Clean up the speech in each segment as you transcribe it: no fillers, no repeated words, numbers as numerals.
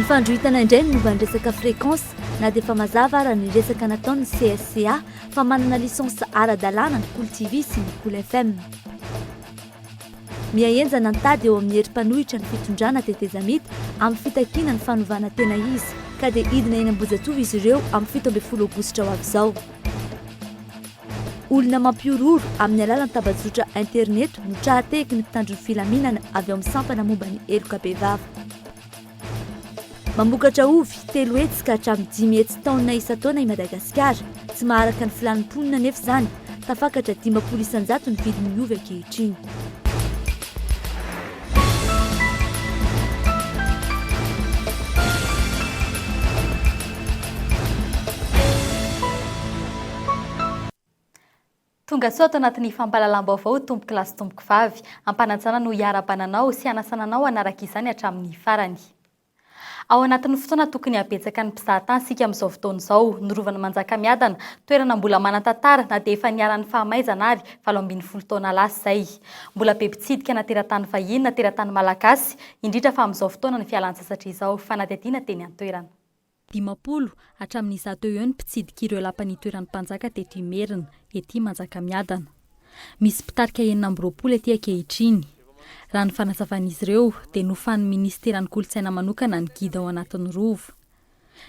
Mifandroitana indray ny momba ny resaka fréquence na dia efa mazava raha ny resaka nataony CSCA fa manana lisensa ara-dalàna ny KOLO TV sy ny KOLO FM. Miaenjana nitady eo amin'ny herim-panohitra ny fitondrana tetezamita amin'ny fitakiana ny fanovana tena izy ka dia idina eny Ambojatova izy ireo amin'ny 17 aogositra ho avy izao. Olona mampiororo amin'ny alalan'ny tabazotra internet no trahatehiky ny mpitandron'ny filaminana avy amin'ny sampana momba ny heloka be vava. Mamokatra ovy 3 hetsy ka hatramin'ny 10 hetsy taona isan-taona i Madagasikara, tsy maharaka ny filanimponina nefa izany, tafakatra 500 ny vidin'ny ovy ankehitriny. Tonga soa ato anatin'ny fampahalalam-baovao tomboky lasy tomboky vavy, ampanajana no hiara-bananao sy hanasananao hanaraka izany hatramin'ny farany. Ao anatin'ny fotoana tokony habetsaka ny mpizahatany sika amin'izao fotoana izao, ny rovan'ny Manjakamiadana, toerana mbola manan-tantara na dia efa niaran'ny fahamaizana ary 17 taona lasa izay. Mbola be mpitsidika na teratany vahiny na teratany malagasy, indrindra fa amin'izao fotoana ny fialan-tsasatra izao, fanadihadiana teny an-toerana. 50 hatramin'ny 100 eo ny mpitsidika ireo lapan'ny toeran'ny mpanjaka teto Imerina, ety Manjakamiadana. Misy mpitarika 20 ety ankehitriny. Raha ny fanazavan'izy ireo dia nofan'ny ministeran'ny kolotsaina manokana ny gida ao anatin'ny rova.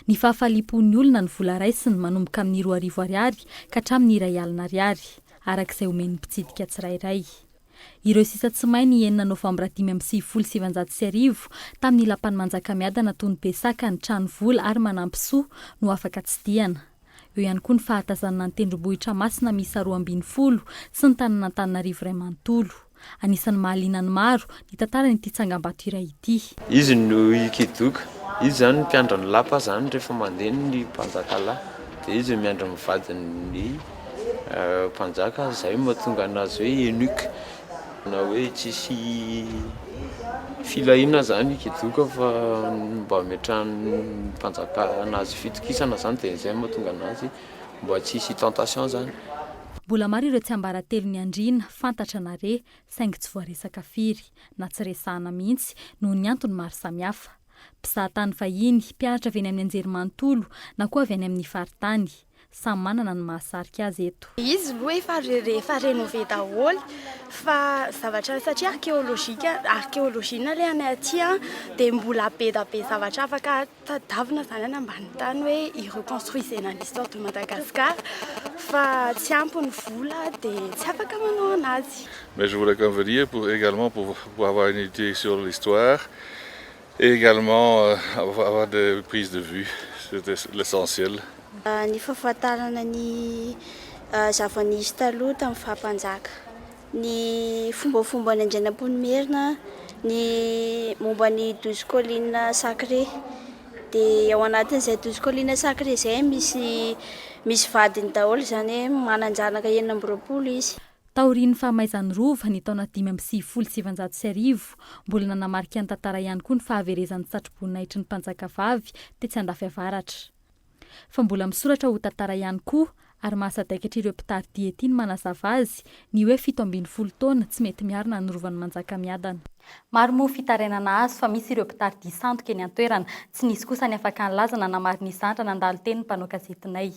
Ny fahafalipon'ny olona ny vola raisiny manomboka amin'ny 2,000 ariary ka hatramin'ny 1,000 ariary, arak'izay omen'ny mpitsidika tsirairay. Ireo sisa tsy may ny 9 Novambra 2017 tamin'ny lapan'ny Manjakamiadana toy ny besaka ny trano vola ary manampisoa no afaka tsidihana. Eo ihany koa ny fahatazanana ny tendrombohitra masina miisa 12 sy ny tanàn'Antananarivo iray manontolo. Anisan'ny mahaliana ny maro ny tantaran'ity tsangambato iray ity. Izy no ikidoka, izy zany mpiandra ny lapa zany rehefa mandeha ny mpanjaka lahy, dia izy miandra mivadin'ny mpanjaka, izay mahatonga anazy hoe eunuque, na hoe tsisy filahina zany ikidoka fa mba metrahan'ny mpanjaka anazy fitokisana zany, dia izay mahatonga anazy mba tsisy tentation zany. Mbola maro ireo tsy ambaratelo ny andriana, fantatra na re, saingy tsy voaresaka firy, na tsy resahana mihitsy noho ny antony maro samihafa. Mpizahatany vahiny, mpianatra avy any amin'ny anjerimanontolo na koa avy any amin'ny faritany, samy manana ny mahasarika azy eto. Izy aloha efa rénové daholo fa zavatra satria archéologie le any aty dia mbola be da be zavatra afaka tadavina zany any ambany tany hoe i-reconstruisena l'histoire de Madagascar fa tsy ampy ny vola dia tsy afaka manao anazy. Mais je voulais convenir également pour avoir une idée sur l'histoire et également avoir des prises de vue, c'était l'essentiel. Ny fahafantarana ny zava-nisy taloha tamin'ny fahampanjaka, ny fombafomba ny Andrianampoinimerina, ny momba ny 12 collines sacrées, dia ao anatin'izay 12 collines sacrées izay misy vadiny daholo, izany hoe mananjanaka 20 izy. Taorian'ny fahamaizan'ny rova ny taona 570 mbola nanamarika ny tantara ihany koa ny fahaverezan'ny satroboninahitry ny mpanjaka vavy tetsy andafy avaratra. Fa mbola misoratra ho tantara ihany koa ary mahasadaikatra ireo mpitaridia ety ny manazava azy ny hoe 17 taona tsy mety miarina ny rovan'ny Manjakamiadana. Maro moa fitarainana azy fa misy ireo mpitaridia sandoka eny an-toerana, tsy nisy kosa ny afaka nilazana na marina izandra nandalo teny ny mpanao gazetinay.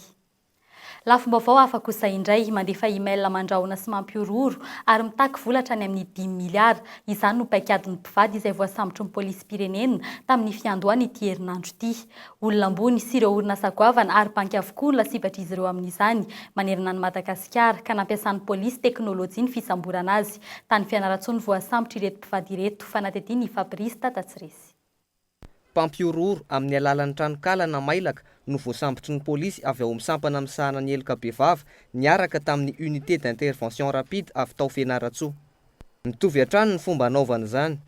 Lafim-baovao afaka kosa indray mandefa email mandrahona sy mampiororo ary mitaky volatra any amin'ny 10 miliara. Izany no paikadin'ny mpivady izay voasambotry ny polisy-pirenena tamin'ny fiandohany ity herinandro ity. Olona ambony sy ireo orinasa goavana ary banky avokoa no lasivatra izy ireo amin'izany manerana ny Madagasikara ka nampiasan'ny polisy teknolojia ny fisamborana azy. Tany Fianarantsoa ny voasambotry ireto mpivady ireto, fanadihadiana ny Fabrice Tatatsiresy. Mpampiororo amin'ny alalan'ny tranokala na mailaka no voasambotry ny polisy avy ao misampana amin'ny sahana ny eloka be vava niaraka tamin'ny unité d'intervention rapide avy tao Fianarantsoa. Mitovy hatrany ny fomba anaovana izany,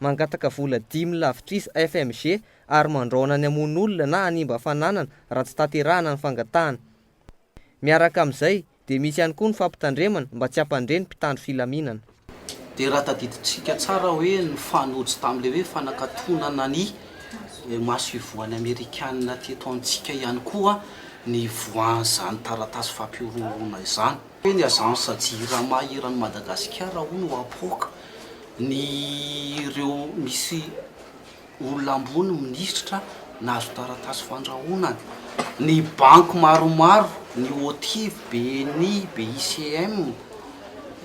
mangataka vola 10 lavitrisy FMG ary mandraona ny amon'olona na hanimba fananana raha tsy tanterahana ny fangatahana. Miaraka amin'izay dia misy ihany koa ny fampitandremana mba tsy hampandreny mpitandro filaminana. Dia raha tadidintsika tsara hoe ny fanojo tamin'ilay hoe fanakatonana ny maso ivoan'ny Amerikanina teto antsika ihany koa ny voan'izany taratasy fampiororona izany. Hoe ny agence jirama eran'ny Madagasikara ho no apoka ny ireo misy olona ambony minisitra nahazo taratasy fandrahonana, ny banky maromaro, ny OTIV, BNI, BICM,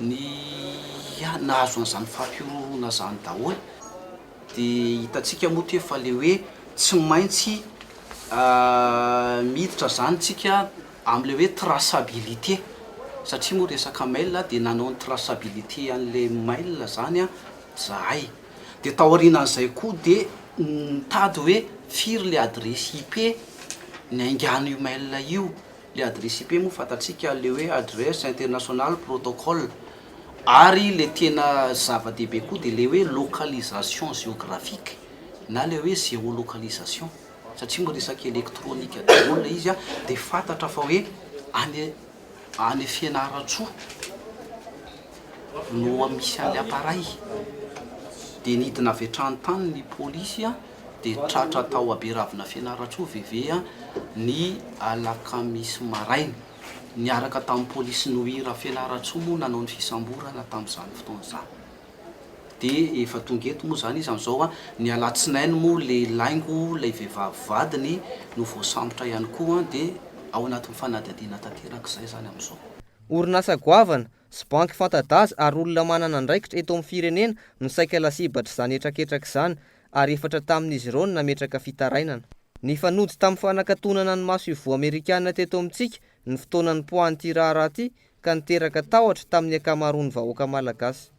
ny nahazo an'izany fampirorona zany daholo. Dia hitantsika moa efa le hoe tsy maintsy miditra zany tsika amin'le hoe traçabilité, satria moa resaka mail dia nanao ny traçabilité an'le mail zany zahay. Dia taorianan'izay koa dia mitady hoe firy le adresse IP ny aingano io mail io. Le adresse IP moa fantatsika le hoe adresse international protocole, ary le tena zava-dehibe koa dia le hoe localisation géographique na le hoe géolocalisation, satria moa resaka elektronika daholo izy dia fantatra fa hoe any Fianaratsoa no misy an'le appareil. Dia nidina avy hatrany tany ny polisy dia tratra tao Aberavina Fianaratsoa VV ny alakamisy maraina, niaraka tamin'ny polisy nohira Fianaratsoa moa nanao ny fisamborana tamin'izany fotoana izany. Dia efa tonga eto moa zany izy amin'izao ny alatsinainy moa le laingo lay vehivavy vadiny no voasambotra ihany koa dia ao anatin'ny fanadihadiana tanterak'izay zany amin'izao. Orinasa goavana sy banky fanta-daza ary olona manana andraikitra eto amin'ny firenena no saika lasibatra izany etraketraka izany, ary efatra tamin'izy ireo no nametraka fitarainana. Ny fanojy tamin'ny fanakatonana ny maso ivoho Amerikanina teto amintsika ny fotoanan'ny poanty raharaha ka niteraka tahotra tamin'ny ankamaroan'ny vahoaka malagasy.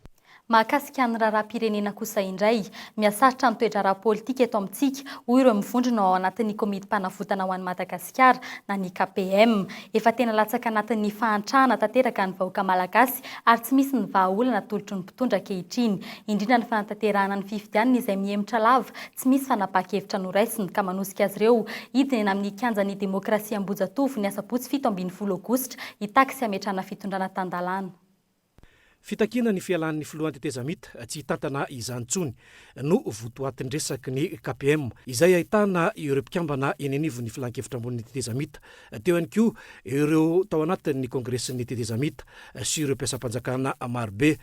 Mahakasika ny raharaham-pirenena kosa indray, miasaritra ny toetra ara-politika eto amintsika hoy ireo mivondrona ao anatin'ny komity mpanavotana ho an'ny Madagasikara na ny KPM. Efa tena latsaka anatin'ny fahantrahana tanteraka ny vahoaka malagasy ary tsy misy ny vahaolana tolotry ny mpitondra ankehitriny, indrindra ny fanatanterahana ny fifidianana izay mihemotra lava, tsy misy fanapa-kevitra noraisiny ka manosika azy ireo hidiny eny amin'ny kianjan'ny demokrasia Ambojatovo ny asabotsy 17 Aogositra hitaka sy hametrahana fitondrana tandalana. Fitakina ny fialan'ny filohan'ny tetezamita tsy hitantana izany tsony no votoatin'ny resaky ny KPM izay ahitana ireo mpikambana eny anivon'ny filan-kevitra ambon'ny tetezamita, teo ihany koa ireo tao anatin'ny kongresin'ny tetezamita sy ireo mpiasam-panjakana marobe.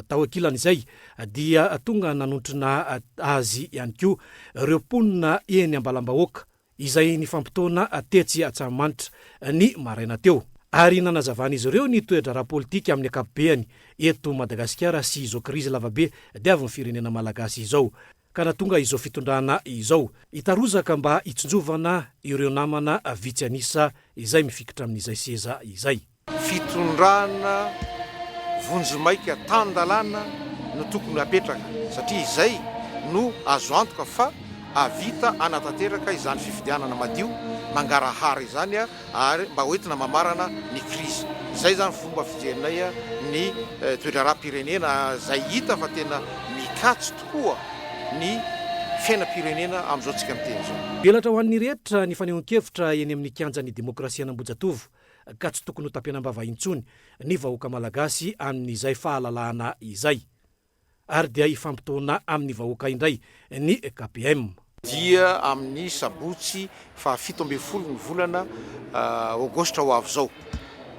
Tao ankilan'izay dia tonga nanontrona azy ihany koa ireo mponina eny ambalam-bahoaka izay ny fampitoana tetsy Antsahamanitra ny maraina teo. Ary nanazavana izy ireo ny toetra ara-politika amin'ny ankapobeny eto Madagasikara sy izao krizy lavabe diavin'ny firenena malagasy izao. Ka natonga izao fitondrana izao hitarozaka mba hitsonjovana ireo namana vitsy anisa izay mifikitra amin'izay seza izay. Fitondrana vonjomaika tandalana no tokony apetraka satria izay no azo antoka fa avita anatanteraka izany fifidianana madio mangarahary izany ary mba hoentina mamarana ny krizy. Izay zany fomba fijerinay ny toetra ara-pirenena zay hita fa tena mikatso tokoa ny fiainam-pirenena amin'izao tsika miteny zao. Belatra ho an'ny rehetra ny fanehoan-kevitra eny amin'ny kianjan'ny demokrasia Ambojatovo ka tsy tokony ho tampianam-bava intsony ny vahoaka malagasy amin'izay fahalalahana izay, ary dia hifampitoana amin'ny vahoaka indray ny KPM. Dia amin'ny sabotsy fa 17 ny volana Aogositra ho avy zao,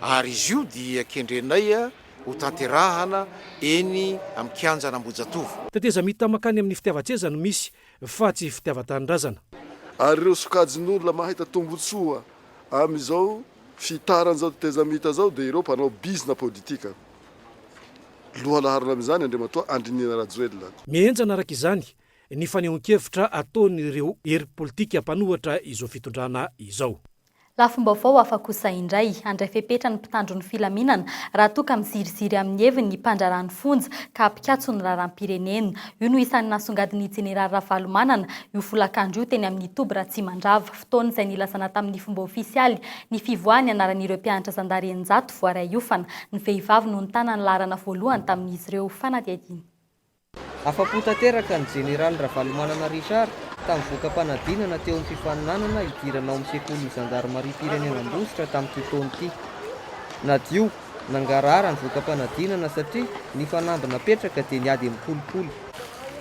ary izy io dia kendrenay ho tanterahana eny amin'ny kianjana Ambojatovo. Tetezamita makany amin'ny fitiavan-tseza no misy fa tsy fitiavan-tanindrazana. Ary ireo sokajin'olona mahita tombotsoa amin'izao fitaran'izao tetezamita zao dia ireo mpanao bizina politika. Lohalaharana amin'izany Andriamatoa Andrinina Rajoelina. Mienjana araka izany ny fanehoan-kevitra ataon'ireo hery politika mpanohatra izao fitondrana izao. Lafombaovao hafa kosa indray, andray fepetra ny mpitandro ny filaminana raha toka miziriziry amin'ny heviny ny mpandrarany fonja ka apikatso ny raharaham-pirenena. Io no isan'ny nasongadiny Jeneraly Ravalomanana io folakandro io teny amin'ny Toby Ratsimandrava, fotoana izay nilasana tamin'ny fomba ofisialy ny fivoahany anaran'ireo mpianatra Zandarenjato voaray iofana. Ny vehivavy no nitana ny laharana voalohany tamin'izy ireo fanadihadiana. Afa-po tanteraka ny Jeneraly Ravalomanana Richard tamin'ny voaka-panadinana teo amin'ny fifaninanana idiranao amin'ny sekoly Zandarmaria Pirenena Ambositra tamin'ity taona ity. Nadio nangarara ny voaka-panadinana satria ny fanambina petraka dia niady amin'ny kolikoly.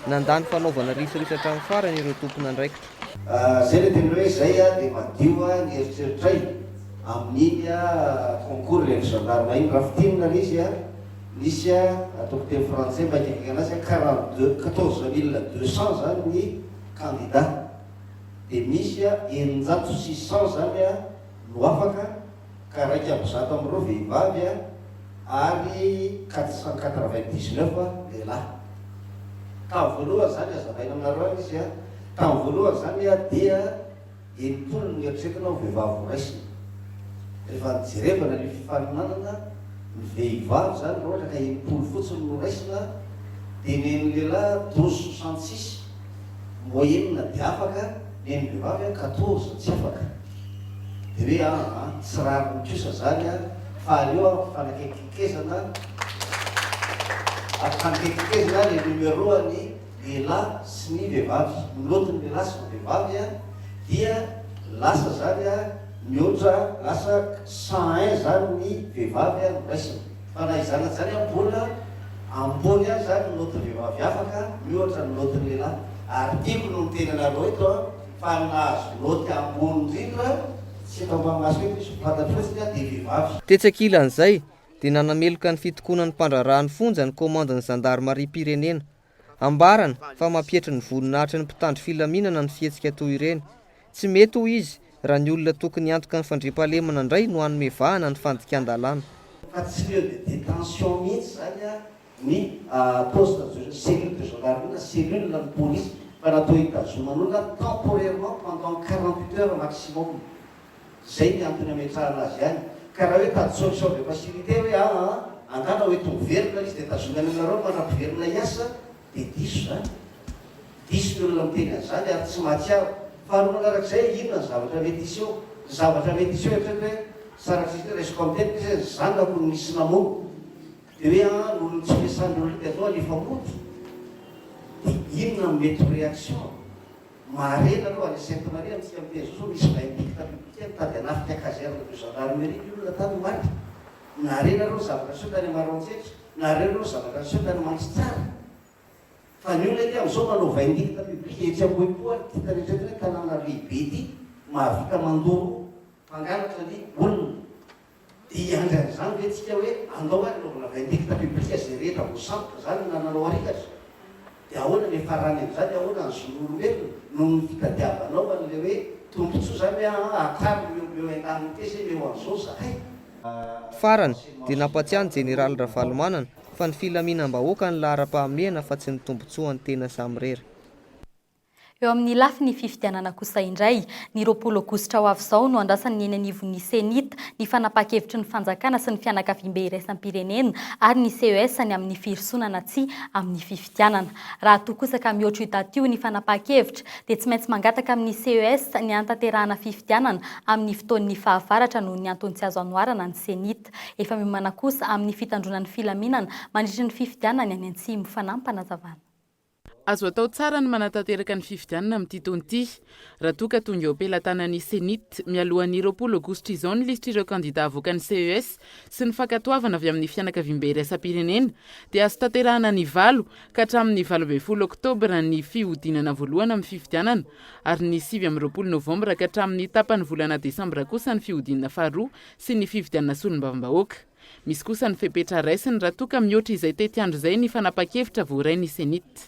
Nandany fanaovana risorisa hatramin'ny farany ireo tompona andraikitra. Zay le tena hoe zay dia madio ny eritreritray amin'iny concours le gendarme iny raha fitinina izy nisy ataoko teny français mba ikakanazy 14 200 zany ny candidat dia misy 900 zany no afaka ka raiky amby 100 amin'ireo vehivavy ary 499 lehilahy. Tamin'ny voalohany zany azavaina aminareo izy tamin'ny voalohany zany dia 80 ny eritreretina ho vehivavy ho raisina. Rehefa nijerevana ny fifaninanana ny vehivavy zany raha ohatra ka 80 fotsiny no raisina dia ny lehilahy 1266 moyenne dia afaka ny vehivavy 14 tsy afaka. Dia hoe tsy rariny kosa zany fa aleo fanakekikezana fanakekikeza le numéroany lehilahy sy ny vehivavy milotiny lehilahy sy ny vehivavy dia lasa zany mihoatra lasa 101 zany ny vehivavy raisina. Fa na izana zany mbola ambony zany milotiny vehivavy afaka mihoatra ny lotiny lehilahy. Ary tiako no tenanareo eto fa nahazo loty ambony indrindra tsy efa mamaso eto izy fantatro fotsiny dia vehivavy. Tetsakilan'izay dia nanameloka ny fitokonan'ny mpandrarahan'ny fonja ny komandany zandarmaria pirenena. Ambarana fa mampietry ny voninahitry ny mpitandro filaminana ny fihetsika toy ireny. Tsy mety ho izy raha ny olona tokony antoka ny fandriampahalemana indray no hanome vahana ny fandikan-dalàna. Fa tsy lieu de détention mihitsy zany ny poste cellule de gendarmerie cellule na police fa natao hitazoman'olona temporairement pendant 48 heures maximum. Zay ny antony ametrahana azy ihany. Ka raha hoe tady solution de facilité hoe angana hoe tongoverina izy dia tazomany aminareo manampiverina hiasa dia diso zany. Diso ny olona miteny an'izany ary tsy mahatsiaro. Faharoa manarak'izay inona ny zavatra mety iseho? Ny zavatra mety iseho ohatra hoe sarak'izay resiko amin'ny teny hoe zanako no misy namono. Dia hoe n'olona tsy fiasan'ny olona dia atao alefa moto. Dia inona ny mety réaction? Marena aloha any Sainte-Marie amintsika miteny Zoso misy vindicte publique mitady hanafika caserne de gendarmerie ny olona tany maty. Narena aloha zavatra soa tany Maroantsetra, narena aloha zavatra soa tany Mantsitsara. Fa ny olona ety amin'izao manao vindicte publique etsy Ambohipo ty tany etrety hoe tanàna lehibe ty mahavita mandoro mpangalatra ny olona. Dia andran'izany ve tsika hoe andao ary naovana vindicte publique zay rehetra voasambotra zany nananao arikatra. Dia ahoana ny farany amin'izany ahoana ny zon'olombelona no ny fitadiavanao an'ilay hoe tombontsoa zany hoe akary meo an-daniny tese meo an'izao zahay. Farany dia nampatsiahy ny jeneraly Ravalomanana fa ny filaminam-bahoaka ny lahara-pahamehana fa tsy ny tombontsoa ny tena samirery. Eo amin'ny lafiny fifidianana kosa indray, ny 20 Aogositra ho avy izao no andrasany ny eny anivon'ny Senita ny fanapa-kevitry ny fanjakana sy ny fianakaviam-be iraisam-pirenena ary ny CES ny amin'ny firisonana tsy amin'ny fifidianana. Raha toa kosa ka mihoatra hitatio ny fanapa-kevitra dia tsy maintsy mangataka amin'ny CES ny antanterahana fifidianana amin'ny fotoan'ny fahavaratra noho ny antony tsy azo anoharana ny Senita. Efa miomana kosa amin'ny fitandronan'ny filaminana mandritra ny fifidianana any Antsimo fanampanazavana. Azo atao tsara ny manatanteraka ny fifidianana amin'ity taon'ity raha toa ka tonga eo am-pelantanan'ny Senita mialohan'ny 20 Aogositra izao ny lisitrireo kandida avoaka ny CES sy ny fankatoavana avy amin'ny fianakaviam-be iraisam-pirenena dia azo tanterahana ny 9 ka hatramin'ny 20 Oktobra ny fihodinana voalohany amin'ny fifidianana ary ny 7 Novambra ka hatramin'ny tapany volana Desambra kosa ny fihodinana faharoa sy ny fifidianana solombavam-bahoaka. Misy kosa ny fepetra raisiny raha toa ka mihoatra izay tety andro izay ny fanapa-kevitra voaray ny Senita.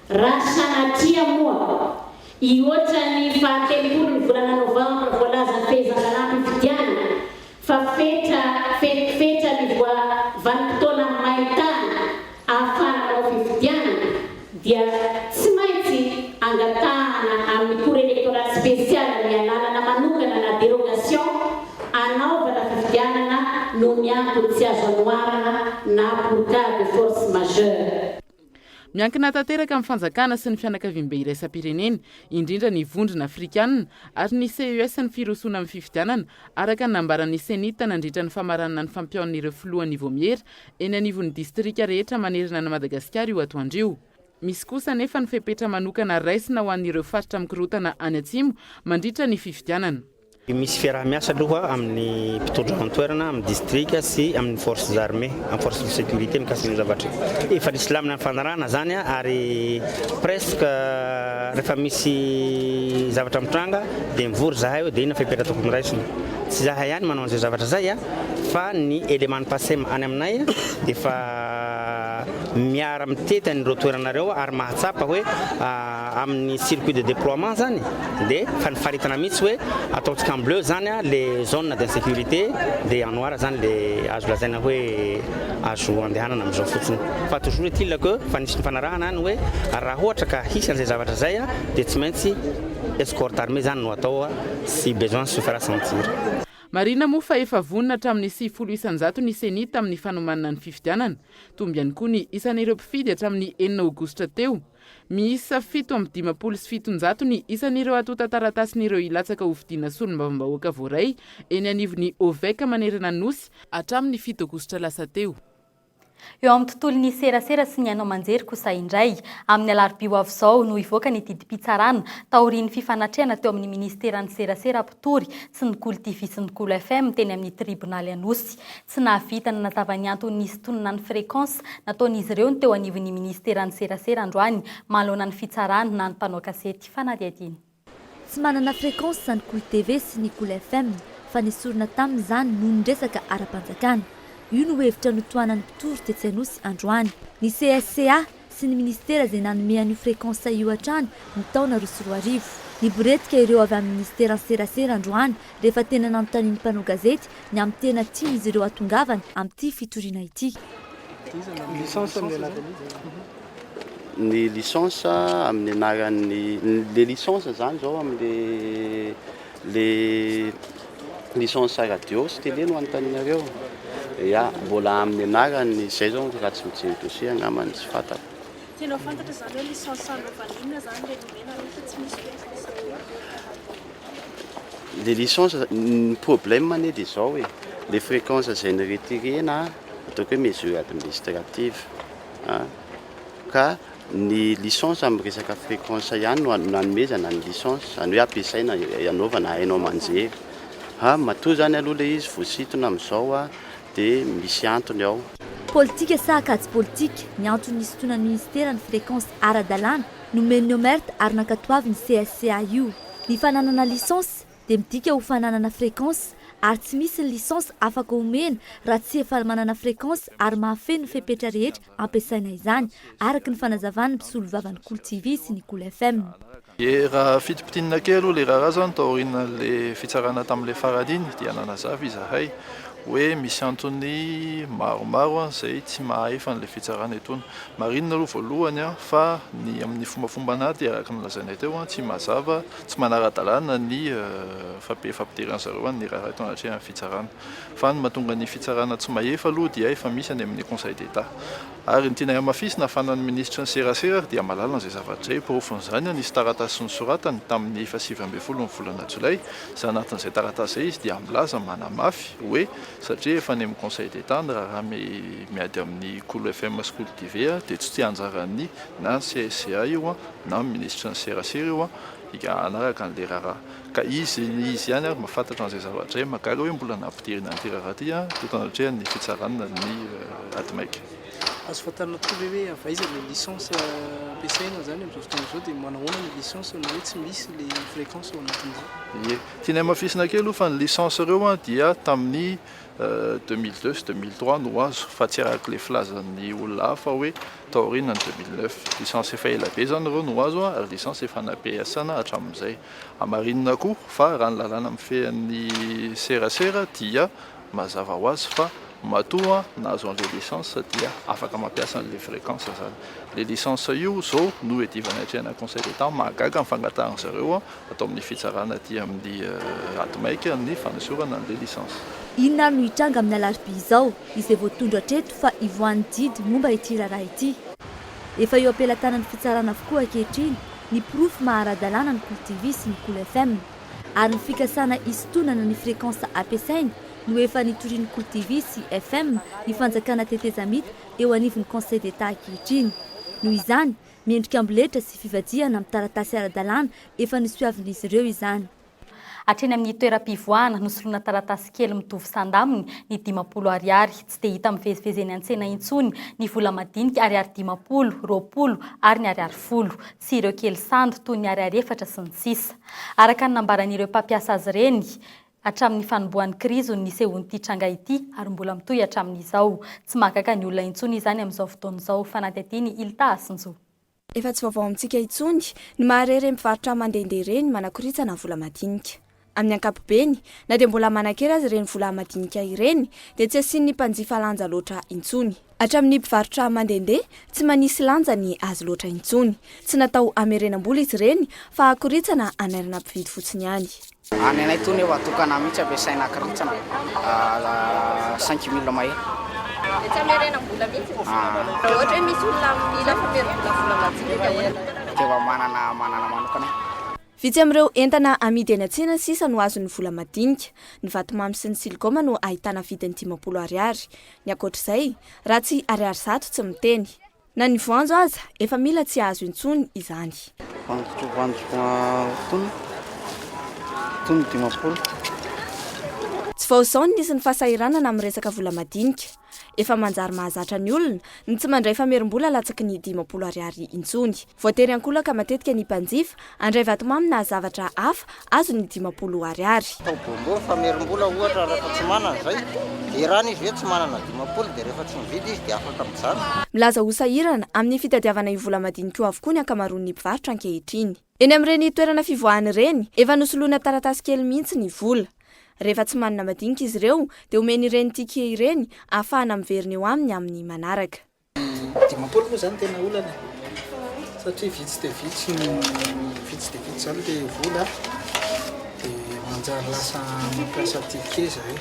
Raha sanatria moa ihoatra ny fahatelo ny volana Novambra voalaza ny fehezan-dalampy fifidianana fa fetra ny vanim-potoana mahitana ahafahanao fifidianana dia tsy maintsy angatahana amin'ny cour électoral spécial ny alalana manokana na dérogation anaovana fifidianana no miantony tsy azo anoharana na pour cas de force majeure. Miankina tanteraka amin'ny fanjakana sy ny fianakaviam-be iraisam-pirenena indrindra ny vondrona afrikanina ary ny CES ny firosona amin'ny fifidianana araka ny nambaran'ny Senita nandritra ny famaranana ny fampiaon'ireo filohan'ny vomiera eny anivon'ny distrika rehetra manerana na Madagasikara io atoandro io. Misy kosa nefa ny fepetra manokana raisina ho an'ireo faritra mikorotana any Atsimo mandritra ny fifidianana. Misy fiaraha-miasa aloha amin'ny mpitondra antoerana amin'ny distrika sy amin'ny forces armées amin'ny forces de sécurité mikasika ny zavatra. Efa nisy lamina ny fanarahana zany ary presque rehefa misy zavatra mitranga dia mivory zahay eo dia ina fepetra tokony raisina. tsy zahay ihany manao an'izay zavatra zay a fa ny élément passem any aminay dia fa miara mitety an'ireo toeranareo ary mahatsapa hoe amin'ny circuit de déploiement zany dia fa nifaritana mihitsy hoe ataontsika en bleu zany a les zones d'insécurité dia en noir zany le azo lazaina hoe azo andehanana amin'izao fotsiny fa toujours est-il que fa nisy nifanarahana any hoe raha ohatra ka hisy an'izay zavatra zay a dia tsy maintsy escorte armée zany no atao si besoin se faire sentir. Marina moa fa efa vonina hatramin'ny 700 ny seni tamin'ny fanomanana ny fifidianana, tomby ihany koa ny isan'ireo mpifidy hatramin'ny 9 aogositra teo. Miisa 727 ny isan'ireo atota taratasin'ireo ilatsaka ho fidiana solombavam-bahoaka voaray eny anivon'ny Oveka manerana Nosy hatramin'ny 7 aogositra lasa teo. Eo amin'ny tontolon'ny serasera sy ny anao manjery kosa indray amin'ny alarobia ho avy izao no ivoaka ny didim-pitsarana taorian'ny fifanatrehana teo amin'ny ministeran'ny serasera Pitory sy ny KOLO TV sy ny KOLO FM teny amin'ny tribonaly Anosy. Tsy nahavita ny nazavany antony nisy tonona ny fréquence nataon'izy ireo ny teo anivon'ny ministeran'ny serasera androany manoloana ny fitsarana na ny mpanao kasety fanadiadiny. Tsy manana fréquence ny KOLO TV sy ny KOLO FM fa nisorona tamin'izany noho ny resaka ara-panjakana. Io no hevitra notoanan'ny Pitory tetsy Anosy androany. Ny CSCA sy ny ministera izay nanome an'io fréquence io hatrany ny taona 2024. Niboretika ireo avy amin'ny ministeran'ny serasera androany rehefa tena nanontanian'ny mpanao gazety ny amin'ny tena tian'izy ireo atongavany amin'ity fitoriana ity. Ny licence amin'ny anaran'ny le licence zany zao amin'ny le licence radio sy télé no anontanianareo. Ya, mbola amin'ny anarany izay zao raha tsy mijery dossier angambany tsy fantako. Tena fantatra zany hoe licence anovalina zany le nomena rehefa tsy misy fiantraikany. Les licences, ny problème anie dia zao hoe les fréquences izay ny retirena ataoko hoe mesure administrative. Ka ny licence amin'ny resaka fréquence ihany no nanomezana ny licence, zany hoe ampiasaina anaovana hainao manjery. Matoa zany aloha le izy voasintona amin'izao dia misy antony ao. Politika sa kajy politika ny antony nisontonan'ny ministera ny fréquence ara-dalàna nomen'ny omerte ary nankatoavy ny CSCA io. Ny fananana licence dia midika ho fananana fréquence ary tsy misy ny licence afaka omena raha tsy efa manana fréquence ary mahafeno ny fepetra rehetra ampiasaina izany araka ny fanazavana mpisolo vavan'ny KOLO TV sy ny KOLO FM. Raha fitipitinina kely aloha le raha zany taoriana le fitsarana tamin'ilay faradiny dia nanazava izahay hoe misy antony maromaro izay tsy mahay fa n'ilay fitsarana etony. Marinina aloha voalohany fa ny amin'ny fombafomba anaty araka ny lazainay teo tsy mazava, tsy manara-dalàna ny fampidiriana zareo ny raha eto anatrehana fitsarana. Fa ny mahatonga ny fitsarana tsy mahefa aloha dia efa misy any amin'ny Conseil d'État. Ary ny tiana mafisina fanan'ny ministra ny serasera dia mahalala izay zavatra profon'izany nisy taratasy nosoratany tamin'ny 7 ambin'ny folo ny volana Jolay. Izay anatin'izay taratasy izay izy dia milaza manamafy hoe satria efa any amin'ny Conseil d'État raha miady amin'ny KOLO FM sy KOLO TV dia tsy tia anjaran'ny na ny CSCA io na ny ministra ny serasera io anaraka an'ilay raha. Ka izy ihany ary mahafantatra an'izay zavatra mahagaga hoe mbola nampidirina an'ity raha ity toa tanatrehan'ny fitsarana ny adimaika. Azo fantarina tokoa hoe avaiza le licence ampiasaina zany amin'izao fotoana izao dia manahoana ny licence na hoe tsy misy le fréquence ao anatin'izao. Tiana mafisina kely aloha fa ny licence ireo dia tamin'ny 2002 sy 2003 no azo fa tsy araka le filazan'ny olona hafa hoe taoriana ny 2009. Licence efa ela be zany ireo no azo ary licence efa nampiasana hatramin'izay. Amarinina koa fa raha ny lalàna mifehan'ny serasera dia mazava ho azy fa matoa nahazo an'ilay licence dia afaka mampiasa an'ilay fréquence zany. Le licence io zao no edivana hatrehana Conseil d'État mahagaga ny fangatahana zareo atao amin'ny fitsarana aty amin'ny adimaika ny fanosorana an'ilay licence. Inona no hitranga amin'ny alarobia izao izay voatondro hatreto fa ivoan'ny didy momba ity raharaha ity. Efa eo ampelantanan'ny fitsarana avokoa ankehitriny ny profy mahara-dalàna ny KOLO TV sy ny KOLO FM ary ny fikasana isotonana ny fréquence ampiasaina no efa nitorian'ny KOLO TV sy FM ny fanjakana tetezamita eo anivon'ny Conseil d'État ankehitriny. Noho izany, miendrika amboletra sy fivadiana amin'ny taratasy ara-dalàna efa nisoavin'izy ireo izany. Hatreny amin'ny toeram-pivoahana nosoloana taratasy kely mitovy sandaminy ny 50 ariary tsy dia hita mivezivezeny an-tsena intsony ny vola madinika ariary 50, 20 ary ny ariary 10 sy ireo kely sandy toy ny ariary 4 sy ny sisa. Araka ny nambaran'ireo mpampiasa azy ireny Hatramin'ny fanombohan'ny krizy ny sehoan'ity tranga ity ary mbola mitohy hatramin'izao tsy mahagaga ny olona intsony izany amin'izao fotoan'izao fanaty aty ny Ilta Asinjo. Efa tsy vaovao amintsika intsony ny maharary mpivarotra mandehandeha ireny manakoritsana vola madinika. Amin'ny ankapobeny na dia mbola manan-kera azy ireny vola madinika ireny dia tsy asian'ny mpanjifa lanja loatra intsony. Hatramin'ny mpivarotra mandehandeha tsy manisy lanja ny azy loatra intsony. Tsy natao hamerenam-bola izy ireny fa akoritsana anairana mpividy fotsiny ihany. Any anay tony eo atokana mihitsy ampiasaina akoritsana 5 000 mahery. Tsy hamerenam-bola mihitsy. Ohatra hoe misy olona mila famerim-bola madinika dia manana manokana. Vitsy amin'ireo entana amidy eny an-tsena sisa no azon'ny vola madinika. Ny vatomamy sy ny silikoma no ahitana vidiny 500 ariary. Ny ankoatr'izay, raha tsy ariary zato tsy miteny. Na ny voanjo aza, efa mila tsy azo intsony izany. Tsy vao izao nisy ny fahasahiranana amin'ny resaka vola madinika. Efa manjary mahazatra ny olona ny tsy mandray famerim-bola latsaky ny 500 ariary intsony. Voatery ankolaka matetika ny mpanjifa andray vatomamy na zavatra hafa azo ny 500 ariary. Bombo famerim-bola ohatra rehefa tsy manana izay dia rano izy hoe tsy manana 500 dia rehefa tsy mividy izy dia afaka mijanona. Milaza ho sahirana amin'ny fitadiavana io vola madinika io avokoa ny ankamaroan'ny mpivarotra ankehitriny. Eny amin'ireny toerana fivoahana ireny efa nosoloina taratasy kely mihitsy ny vola. Rehefa tsy manana madinika izy ireo dia omeny ireny tike ireny ahafahana miverina eo aminy amin'ny manaraka. 500 moa zany tena olana satria vitsy dia vitsy zany dia vola dia manjary lasa mampiasa tike zay.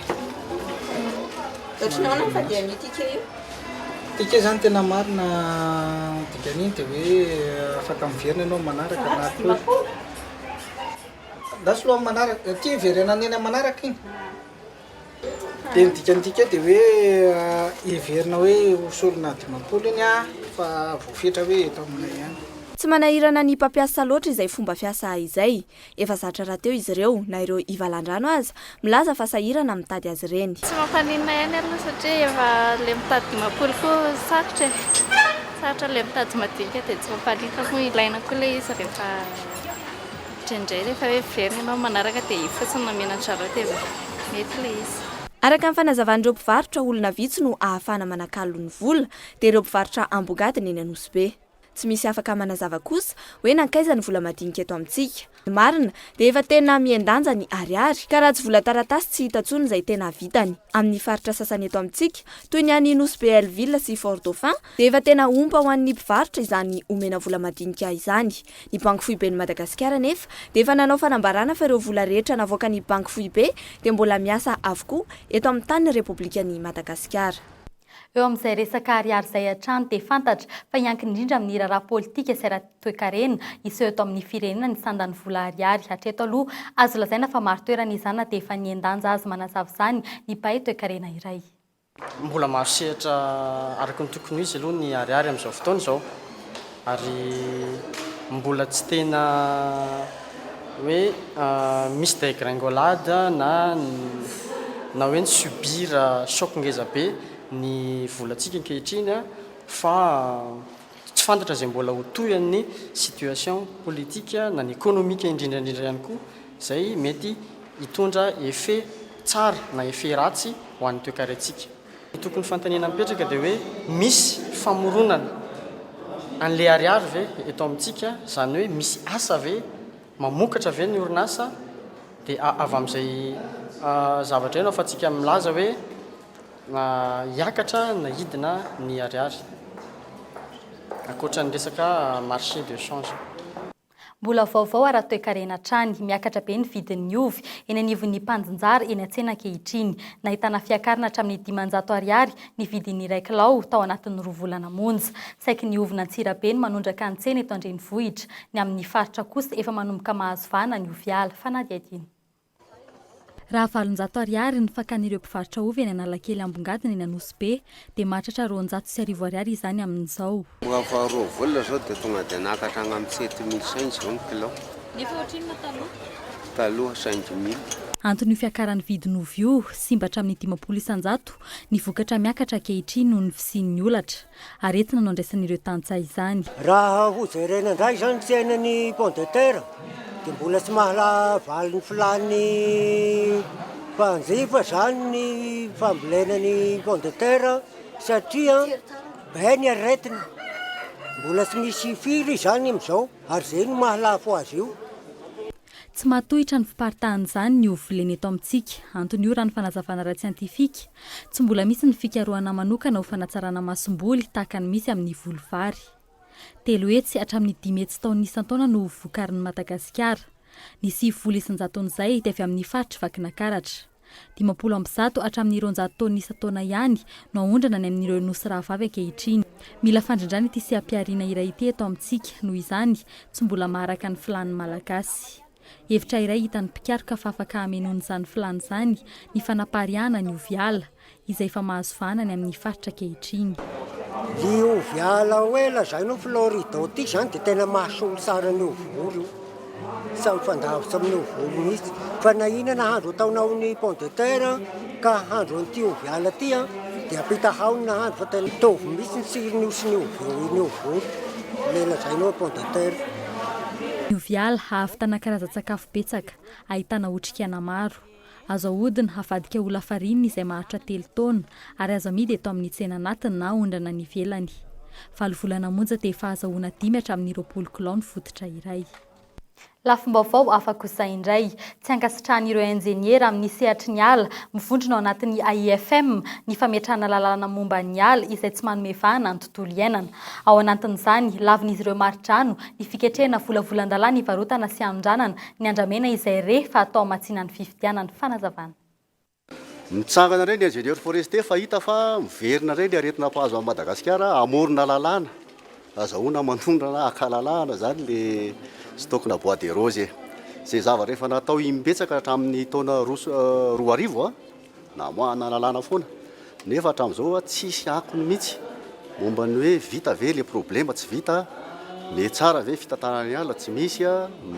Ohatranao fa dia ny tike io? Tike zany tena marina dikan'iny dia hoe afaka miverina ianao manaraka na dasy loha manaraka ty verena neny manaraka igny. Dia ny dikan'tika dia hoe iverina hoe hosorona 500 iny fa voafetra hoe eto aminay ihany. Tsy manahirana ny mpampiasa loatra izay fomba fiasa izay. Efa zatra raha teo izy ireo na ireo ivalan-drano aza milaza fa sahirana mitady azy ireny. Tsy mampaninona ihany aloha satria efa le mitady 500 koa sarotra. Sarotra le mitady madinika dia tsy mampaninona koa ilaina koa le izy rehefa indray rehefa hoe verina ianao manaraka dia fotsiny namenan-tsara dia mety le izy. Araka ny fanazavan'ireo mpivarotra olona vitsy no ahafahana manakalo ny vola dia ireo mpivarotra ambogadiny eny Anosibe. Tsy misy afaka manazava kosa hoe nankaiza ny vola madinika eto amintsika. Ny marina dia efa tena miendanja ny ariary ka raha tsy vola taratasy tsy hita intsony izay tena vitany. Amin'ny faritra sasany eto amintsika toy ny any Nosbe Elville sy Fort Dauphin dia efa tena ompa ho an'ny mpivarotra izany omena vola madinika izany. Ny Banky Foiben'i Madagasikara nefa dia efa nanao fanambarana fa ireo vola rehetra navoakan'ny Banky Foibe dia mbola miasa avokoa eto amin'ny tany Repoblikan'i Madagasikara. Eo amin'izay resaka ariary izay hatrany dia fantatra fa hiankina indrindra amin'ny raharaha politika sy ara-toe-karena iseho eto amin'ny firenena ny sandan'ny vola ariary. Hatreto aloha azo lazaina fa maro toerana izany dia efa niendanja azy manazava izany ny mpahay toe-karena iray. Mbola maro sehatra araka ny tokony izy aloha ny ariary amin'izao fotoana izao ary mbola tsy tena hoe misy dégringolade na hoe ny subir choc ngeza be ny volantsika ankehitriny fa tsy fantatra izay mbola ho tohan'ny situation politika na ny économique indrindraindrindra ihany koa izay mety hitondra effet tsara na effet ratsy ho an'ny toe-karentsika. Ny tokony fantaniana mipetraka dia hoe misy famoronana an'le ariary ve eto amintsika izany hoe misy asa ve mamokatra ve ny orinasa dia avy amin'izay zavatra ianao fa tsika milaza hoe hiakatra na hidina ny ariary ankoatra ny resaka marché de change. Mbola vaovao ara-toe-karena trany miakatra be ny vidin'ny ovy eny anivon'ny mpanjinjara eny an-tsena ankehitriny. Nahitana fiakarana hatramin'ny 500 ariary ny vidin'ny iray kilao tao anatin'ny 2 volana monja. Saiky ny ovy n'Antsirabe ny manondraka ny tsena eto an-drenivohitra. Ny amin'ny faritra kosa efa manomboka mahazo vahana ny ovy ala fanady adiny. Raha 700 ariary ny fakan'ireo mpivarotra ovy eny Analakely Ambongadiny eny Anosibe dia mahatratra 240 ariary izany amin'izao. Faharoa volana zao dia tonga dia nakatra amin'ny 7 500 zao ny kilao. Nefa ohatriny taloha? Taloha 5 000. Antony fiakaran'ny vidin'ovy io simbatra amin'ny 500 isanjato ny vokatra miakatra ankehitriny noho ny fisian'ny olatra aretina no andraisan'ireo tantsaha izany. Raha ho jerena indray izany tsenan'ny pomme de terre dia mbola tsy mahala valiny filany mpanjifa zany ny fambolenany pomme de terre satria be ny aretina mbola tsy misy firy izany amin'izao ary izay no mahalafo azy io. Tsy matohitra ny fiparitahan'izany ny ovolena eto amintsika. Antony io raha ny fanazavana ara-tsiantifika tsy mbola misy ny fikarohana manokana ho fanatsarana masom-boly tahaka ny misy amin'ny volovary. 3 hetsy hatramin'ny 5 hetsy taona isan-taona no vokarin'ny Madagasikara. Ny 7 isanjaton'izay dia avy amin'ny faritra Vakinakaratra. 50 hatramin'ny 200 taona isan-taona ihany no aondrana ny amin'ireo nosy rahavavy ankehitriny. Mila fandrindrana ity sehampiariana iray ity eto amintsika noho izany tsy mbola maharaka ny filan'ny malagasy. Hevitra iray hitan'ny mpikaroka fa afaka hamenon'izany filany izany ny fanapariahana ny oviala izay efa mahazo vahanany amin'ny faritra ankehitriny. Ny oviala hoe lazaina Florida ity izany dia tena mahasolo tsara ny ovolo. Samy fandavitra amin'ny ovolo mihitsy. Fa na inona nahandro ataonao ny pomme de terre ka handro an'ity oviala ity dia apita haony nahandro fa tena tovy mihitsy ny tsirony sy ny ovolo. Le lazainao pomme de terre. Ny oviala ahavitana karazan-tsakafo betsaka, ahitana otrik'aina maro. Azo ahodina havadika ho lafarinina izay maharitra 3 taona ary azo amidy eto amin'ny tsena anatiny na ondrana ny ivelany. 7 volana monja dia efa azahoana 10 hatramin'ny 20 kilao ny fototra iray. Lafim-baovao afaka kosa indray. Tsy ankasitrahan'ireo enjeniera amin'ny sehatry ny ala mivondrona ao anatin'ny AIFM ny fametrahana lalàna momba ny ala izay tsy manome vahana ny tontolo iainana. Ao anatin'izany lavin'izy ireo maritrano ny fiketrehana volavolan-dalàna ivarotana sy andranana ny andramena izay rehefa atao matsiana ny fifidianana fanazavana. Mitsangana ireny ingénieur forestier fa hita fa miverina ireny aretina mpahazo amin'ny Madagasikara amorona lalàna. Azahoana manondrana akalalàna zany le stokna bois de rose. Izay zavatra rehefa natao imbetsaka hatramin'ny taona 2000 na moana lalàna foana. Nefa hatramin'izao tsisy akony mihitsy momba ny hoe vita ve le problema tsy vita, me tsara ve fitantanany ala tsy misy,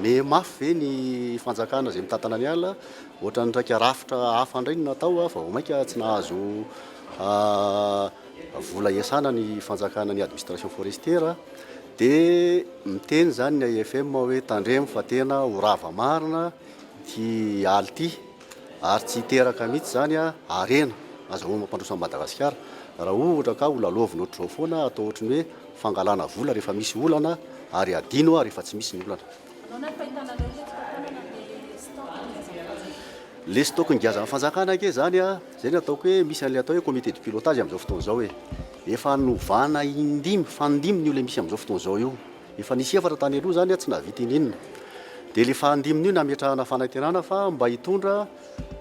me mafy ve ny fanjakana izay mitantana ny ala, ohatran'ny raika rafitra hafa indray no natao fa maika tsy nahazo vola iasana ny fanjakana ny administration forestière. Dia miteny zany ny AIFM hoe tandremo fa tena ho rava marina ty aly ty ary tsy hiteraka mihitsy zany arena azahoana mampandroso Madagasikara raha ohatra ka ho lalaovina ohatr'izao foana atao ohatry ny hoe fangalana vola rehefa misy olana ary adino rehefa tsy misy ny olana. Le stock ngiazan'ny fanjakana ke zany zay ny ataoko hoe misy an'ilay atao hoe comité de pilotage amin'izao fotoan'izao hoe efa novana fandimy ny olona misy amin'izao fotoan'izao io. Efa nisy efatra tany aloha zany tsy navita ininona. Dia le fandiminy io nametrahana fanantenana fa mba hitondra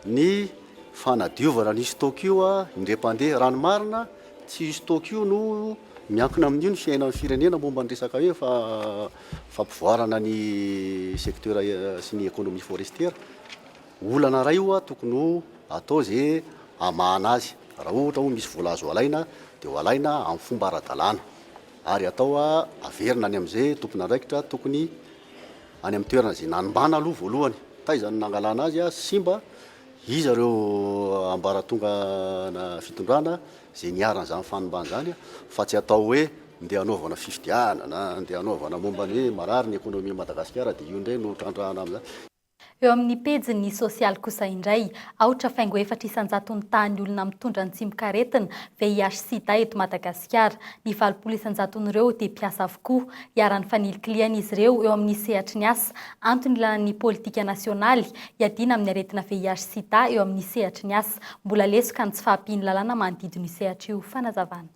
ny fanadiovana ny stock io indrepande rano marina tsy stock io no miankina amin'io ny fiainan'ny firenena momba ny resaka hoe fampivoarana ny secteur sy ny économie forestière. Olana ray io tokony atao zay amahana azy. Raha ohatra hoe misy vola azo alaina dia ho alaina amin'ny fomba ara-dalàna ary atao averina any amin'izay tompony andraikitra tokony any amin'ny toerana izay nanombana aloha voalohany. Taizany nangalana azy simba izy ireo ambaratonga na fitondrana izay niaran'izany fanombana zany fa tsy atao hoe ndeha hanaovana fifidiana na ndeha hanaovana momba ny hoe marary ny économie Madagasikara dia io indray no trandrahana amin'izany. Eo amin'ny pejiny sosialy kosa indray, aotra faingo 4 isanjaton'ny tany olona mitondra ny tsimikaretina VIH/SIDA eto Madagasikara. Ny 20 isanjaton'ireo dia mpiasa avokoa. Hiaran'ny fanilinkilian'izy ireo eo amin'ny sehatry ny asa. Antony ilanan'ny politika nasionaly hiadiana amin'ny aretina VIH/SIDA eo amin'ny sehatry ny asa. Mbola lesoka ny tsy fahampiany lalàna manodidina io sehatra io fanazavana.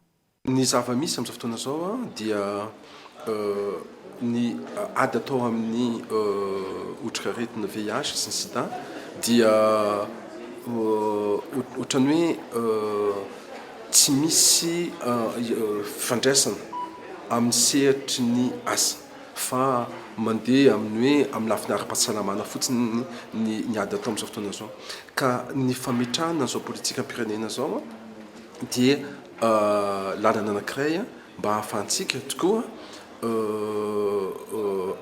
Ny zava-misy amin'izao fotoana izao dia ny ady atao amin'ny otrikaretina VIH sy ny sida dia ohatrany hoe tsy misy fandraisana amin'ny sehatry ny asa fa mandeha amin'ny hoe amin'ny lafiny ara-pahasalamana fotsiny ny ady atao amin'izao fotoana izao. Ka ny fametrahana izao politika am-pirenena izao dia lalana anankiray mba hahafahantsika tokoa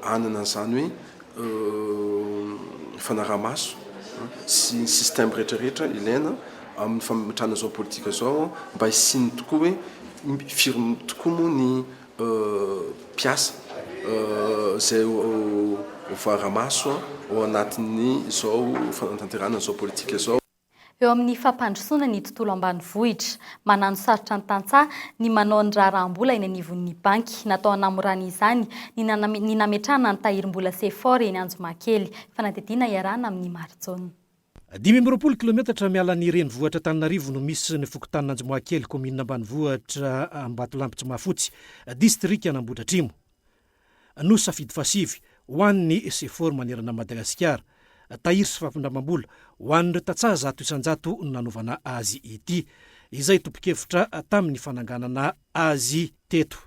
anana an'izany hoe fanaraha-maso sy ny système rehetrarehetra ilaina amin'ny fametrahana zao politika zao mba hisiny tokoa hoe firy tokoa moa ny mpiasa zay varamaso ao anatin'ny zao fanatanterahana zao politika zao. Eo amin'ny fampandrosoana ny tontolo ambanivohitra, manano sarotra ny tantsaha ny manao ny raharam-bola eny anivon'ny banky, natao hanamorana izany ny nametrahana ny tahirim-bola sefor eny Anjomakely, fanadidina iarahana amin'ny Maritsaona. 5 kilometatra miala ny renivohitra Antananarivo no misy ny fokontany Anjomakely, komina ambanivohitra Ambatolampitsy Mahafotsy, distrika Anambohidratrimo. No safidy fasivy ho an'ny sefor manerana Madagasikara. Tahiry sy fampindramam-bola ho an'ireo tantsaha 100 isan-jato nanovana azy ity, izay topokevitra tamin'ny fananganana azy teto.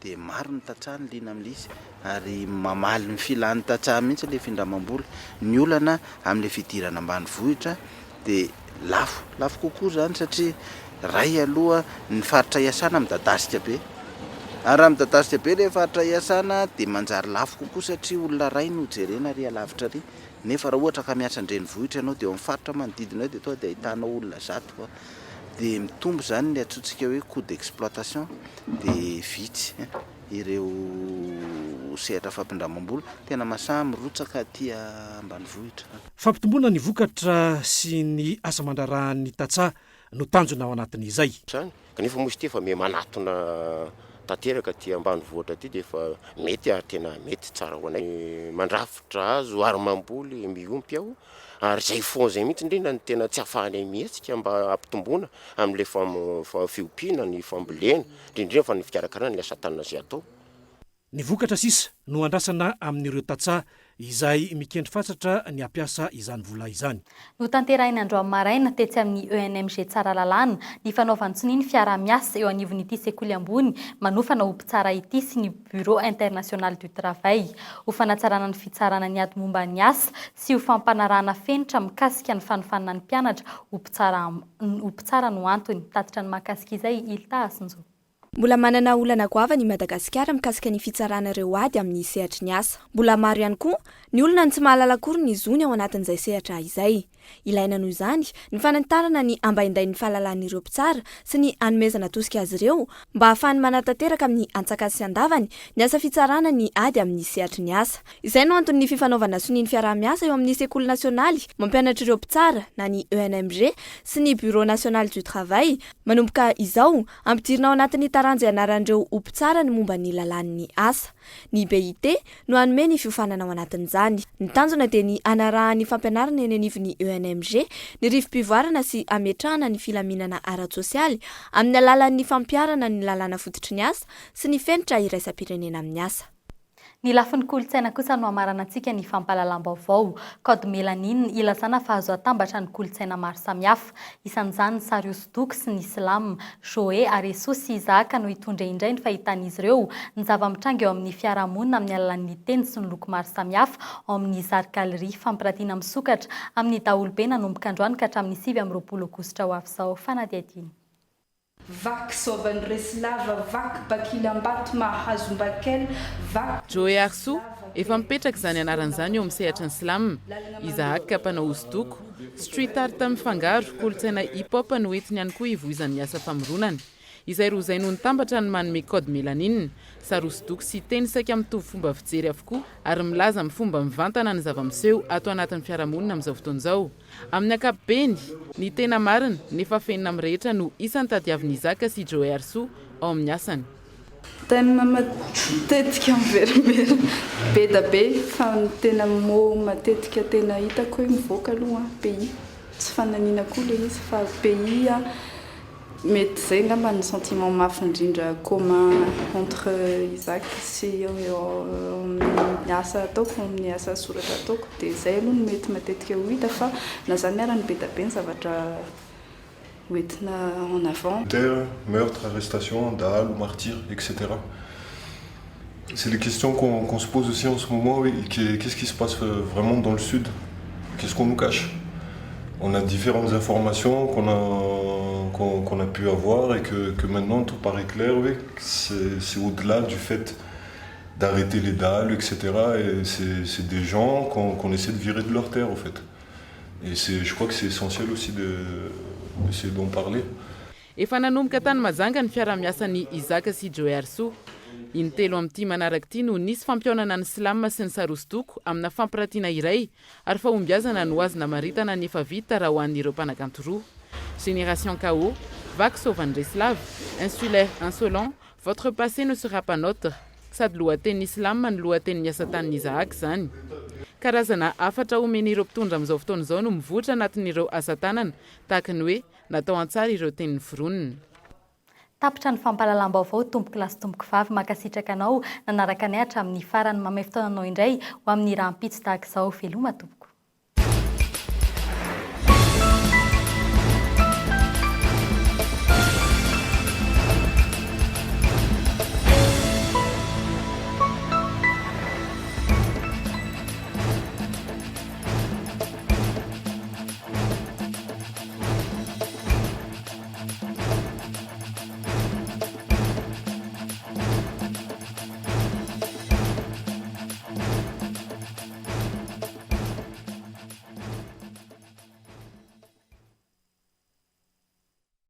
Dia maro ny tantsaha ny liana amin'izy ary mamaly ny filan'ny tantsaha mihitsy le findramam-bola. Ny olana amin'ilay fidirana ambanivohitra dia lafo kokoa zany satria ray aloha ny faritra iasana midadasika be. Ary raha midadasika be le faritra iasana dia manjary lafo kokoa satria olona ray no jerena ary alavitra ary. Nefa raha ohatra ka miasa an-drenivohitra ianao dia eo amin'ny faritra manodidina eo dia toa dia ahitanao olona 100 dia mitombo zany ny atsotsika hoe coût d'exploitation dia vitsy ireo sehatra fampindramam-bola tena masaha mirotsaka aty ambanivohitra. Fampitomboana ny vokatra sy ny asa mandrarahan'ny tantsaha no tanjona ao anatin'izay. Kanefa moa izy ty fa me manatona tanteraka ty ambanivohitra ty dia efa mety ary tena mety tsara ho anay mandrafitra azo ary mamboly miompy aho ary zay fond zay mihitsy indrindra ny tena tsy ahafahanay mihetsika mba ampitomboana amin'le fiompiana ny fambolena indrindra fa ny fikarakarana ny asa tanana zay atao. Ny vokatra sisa no andrasana amin'ireo tantsaha izay mikendry fatsatra ny ampiasa izany vola izany. No tanterahina andro amin'ny maraina tetsy amin'ny ENMG tsara lalàna ny fanaovany tsony ny fiara-miasa eo anivon'ity sekoly ambony manofana ho mpitsara ity sy ny Bureau International du Travail ho fanatsarana ny fitsarana ny ady momba ny asa sy ho fampanarahana fenitra mikasika ny fanofanana ny mpianatra ho mpitsara no antony. Tatitra ny mahakasika izay Ilta Asinjo. Mbola manana olana goavana i Madagasikara mikasika ny fitsarana ireo ady amin'ny sehatry ny asa. Mbola maro ihany koa ny olona ny tsy mahalala akory ny zony ao anatin'izay sehatra izay. Ilaina noho izany ny fanantarana ny ambaindain'ny fahalalan'ireo mpitsara sy ny hanomezana tosika azy ireo mba ahafahany manatanteraka amin'ny antsakasy andavany ny asa fitsarana ny ady amin'ny sehatry ny asa. Izay no antony fifanaovana soniny fiara-miasa eo amin'ny sekoly nasionaly mampianatra ireo mpitsara na ny ENMG sy ny Bureau National du Travail manomboka izao ampidirina ao anatin'ny taranjy anaran'ireo mpitsara ny momba ny lalàn'ny asa. Ny BIT no hanome ny fiofanana ao anatin'izany. Ny tanjona dia ny anarahany fampianarana eny anivon'ny ENMG ny rifim-pivoarana sy ametrahana ny filaminana ara-tsosialy amin'ny alalan'ny fampiarana ny lalàna fototry ny asa sy ny fenitra iraisam-pirenena amin'ny asa. Ny lafin'ny kolontsaina kosa no amaranantsika ny fampalalam-baovao. Code mélanine ilazana fa azo atambatra ny kolontsaina maro samihafa. Isan'izany ny sary hosodoko sy ny Islam, Joe ary Yesoa sy Isaka no hitondra indray ny fahitan'izy ireo ny zava-mitranga eo amin'ny fiarahamonina amin'ny alalan'ny teny sy ny loko maro samihafa ao amin'ny zary galerie fampiratiana misokatra amin'ny daholobe nanomboka androany ka hatramin'ny 7 Aogositra ho avy izao. Fanadiadiny. Vaky sovan'ny resilava, vaky bakilambato mahazombakel, vaky... Joe Arsu efa mipetraka izany anaran'izany eo amin'ny sehatra ny Slam. Isaka mpanao hosodoko, street art mifangaro, kolontsaina hip-hop no entiny ihany koa hivoizan'ny asa famoronana. Izay roa izay no nitambatra ny manome code mélanine. Sary hosodoko sy teny saika mitovy fomba fijery avokoa ary milaza amin'ny fomba mivantana ny zava-miseho ato anatin'ny fiarahamonina amin'izao fotoana izao. Amin'ny ankapobeny, ny tena marina nefa fenina amin'ny rehetra no isan'ny tadiavin'i Isaka sy Joe Arsu ao amin'ny asany. Tena matetika miverimbery be da be fa tena mo matetika tena hitako hoe mivoaka aloha pays. Tsy fananina koa le izy fa pays mety zay ngamba ny sentiment mafy indrindra commun entre Isaac sy amin'ny asa ataoko, amin'ny asa soratra ataoko dia zay aloha no mety matetika ho hita fa na zany ara ny be da be ny zavatra hoentina en avant. Meurtre, arrestation, dalle, martyr, etc. C'est les questions qu'on se pose aussi en ce moment. Oui. Qu'est-ce qui se passe vraiment dans le sud? Qu'est-ce qu'on nous cache? On a différentes informations qu'on a pu avoir et que maintenant tout paraît clair. Oui. C'est au-delà du fait d'arrêter les dalles, etc. Et c'est des gens qu'on essaie de virer de leur terre, en fait. Et je crois que c'est essentiel aussi d'essayer d'en parler. Efa nanomboka tany Majanga ny fiara-miasan'ny Izaka sy Joerso. Intelo amin'ity manaraka ity no nisy fampionana ny Slam sy ny Sarosdoko amina fampirantiana iray ary fahombiazana no azo namaritana ny efa vita raha ho an'ireo mpanakanto roa. Génération KO, vague sauve Reslav, insulaire insolent, votre passé ne sera pas notre. Sady lohatenin'ny Islam ny lohatenin'ny asatan'ny Isaac zany. Karazana afatra omen'ireo mpitondra amin'izao fotoana izao no mivoatra anatin'ireo asatanana tahaka ny hoe natao an-tsara ireo tenin'ny foronina. Tapitra ny fampahalalam-baovao tomboky lasy tomboky vavy makasitraka anao nanaraka ny hatramin'ny farany mamay fotoananao indray ho amin'ny rahampitso tahaka izao veloma tompoko.